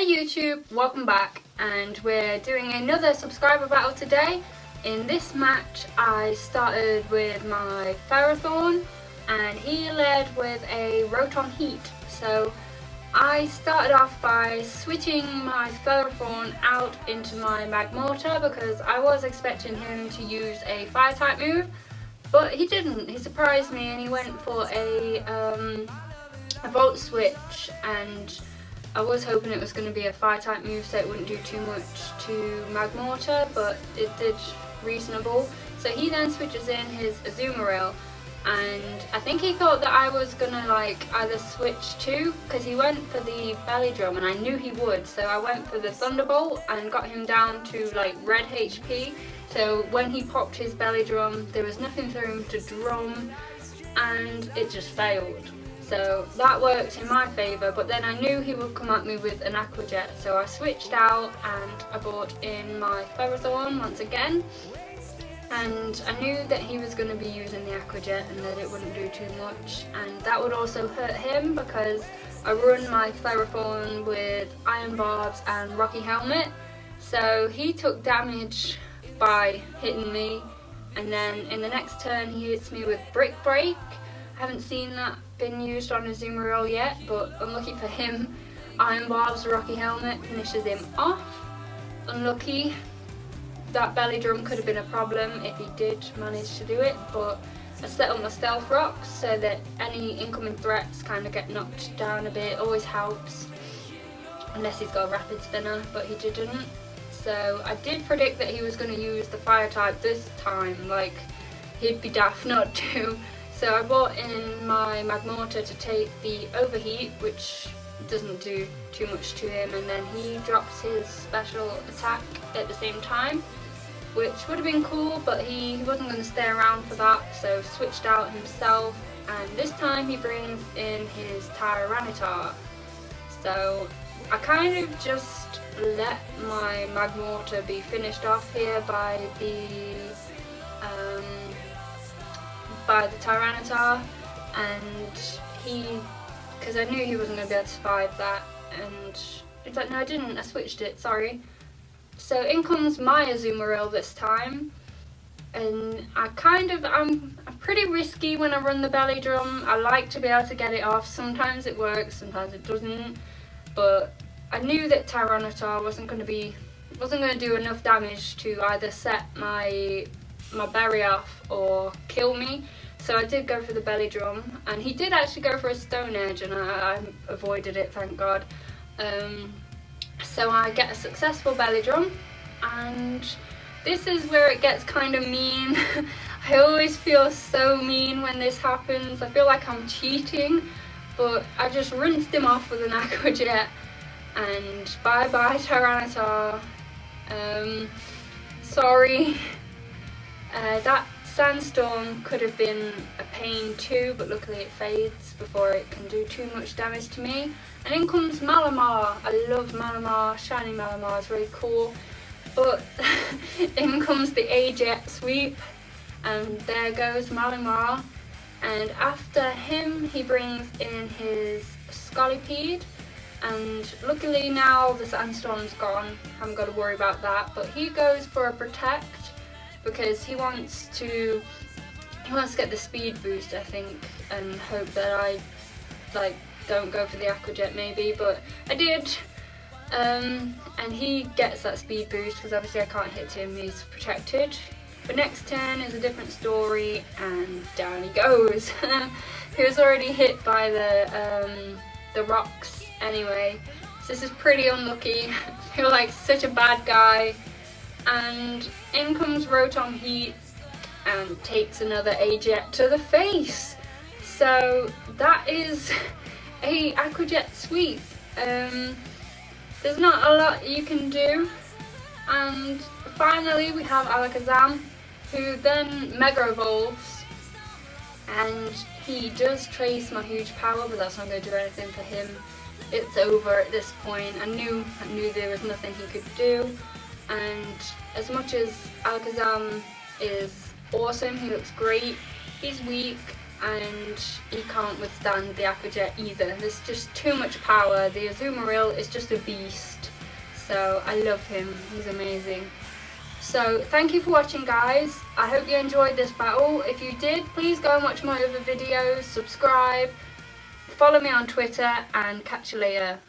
YouTube, welcome back, and we're doing another subscriber battle today. In this match I started with my Ferrothorn and he led with a Rotom Heat. So I started off by switching my Ferrothorn out into my Magmortar because I was expecting him to use a fire type move, but he didn't. He surprised me and he went for a Volt Switch, and I was hoping it was going to be a fire type move so it wouldn't do too much to Magmortar, but it did reasonable. So he then switches in his Azumarill, and I think he thought that I was going to either switch too, because he went for the Belly Drum and I knew he would, so I went for the Thunderbolt and got him down to red HP. So when he popped his Belly Drum there was nothing for him to drum and it just failed. So that worked in my favour, but then I knew he would come at me with an Aqua Jet, so I switched out and I brought in my Ferrothorn once again. And I knew that he was going to be using the Aqua Jet and that it wouldn't do too much, and that would also hurt him because I run my Ferrothorn with Iron Barbs and Rocky Helmet. So he took damage by hitting me, and then in the next turn he hits me with Brick Break. I haven't seen that been used on Azumarill yet, but unlucky for him, Iron Barbs Rocky Helmet finishes him off. Unlucky. That Belly Drum could have been a problem if he did manage to do it, but I set up my Stealth Rocks so that any incoming threats kind of get knocked down a bit. Always helps, unless he's got a Rapid Spinner, but he didn't. So I did predict that he was going to use the fire type this time, he'd be daft not to. So I brought in my Magmortar to take the Overheat, which doesn't do too much to him, and then he drops his special attack at the same time, which would have been cool, but he wasn't going to stay around for that, so switched out himself, and this time he brings in his Tyranitar. So I kind of just let my Magmortar be finished off here by the Tyranitar, and because I knew he wasn't going to be able to survive that, and it's like, no I didn't, I switched it, sorry. So in comes my Azumarill this time, and I'm pretty risky when I run the Belly Drum. I like to be able to get it off. Sometimes it works, sometimes it doesn't, but I knew that Tyranitar wasn't going to do enough damage to either set my berry off or kill me. So I did go for the Belly Drum, and he did actually go for a Stone Edge, and I avoided it, thank God. So I get a successful Belly Drum, and this is where it gets kind of mean. I always feel so mean when this happens. I feel like I'm cheating, but I just rinsed him off with an Aqua Jet, and bye bye Tyranitar. Sorry. That Sandstorm could have been a pain too, but luckily it fades before it can do too much damage to me. And in comes Malamar. I love Malamar. Shiny Malamar is really cool. But in comes the A-Jet sweep, and there goes Malamar. And after him he brings in his Scolipede, and luckily now the Sandstorm's gone. Haven't got to worry about that, but he goes for a Protect because he wants to get the speed boost, I think, and hope that I don't go for the Aqua Jet maybe, but I did. And he gets that speed boost because obviously I can't hit him, he's protected. But next turn is a different story, and down he goes. He was already hit by the rocks anyway, so this is pretty unlucky. I feel like such a bad guy. And in comes Rotom Heat and takes another A-Jet to the face. So that is a Aqua Jet sweep. There's not a lot you can do. And finally we have Alakazam, who then Mega Evolves, and he does trace my huge power, but that's not going to do anything for him. It's over at this point. I knew there was nothing he could do. And as much as Alakazam is awesome, he looks great, he's weak, and he can't withstand the Aquajet either. There's just too much power. The Azumarill is just a beast, so I love him. He's amazing. So thank you for watching, guys. I hope you enjoyed this battle. If you did, please go and watch my other videos, subscribe, follow me on Twitter, and catch you later.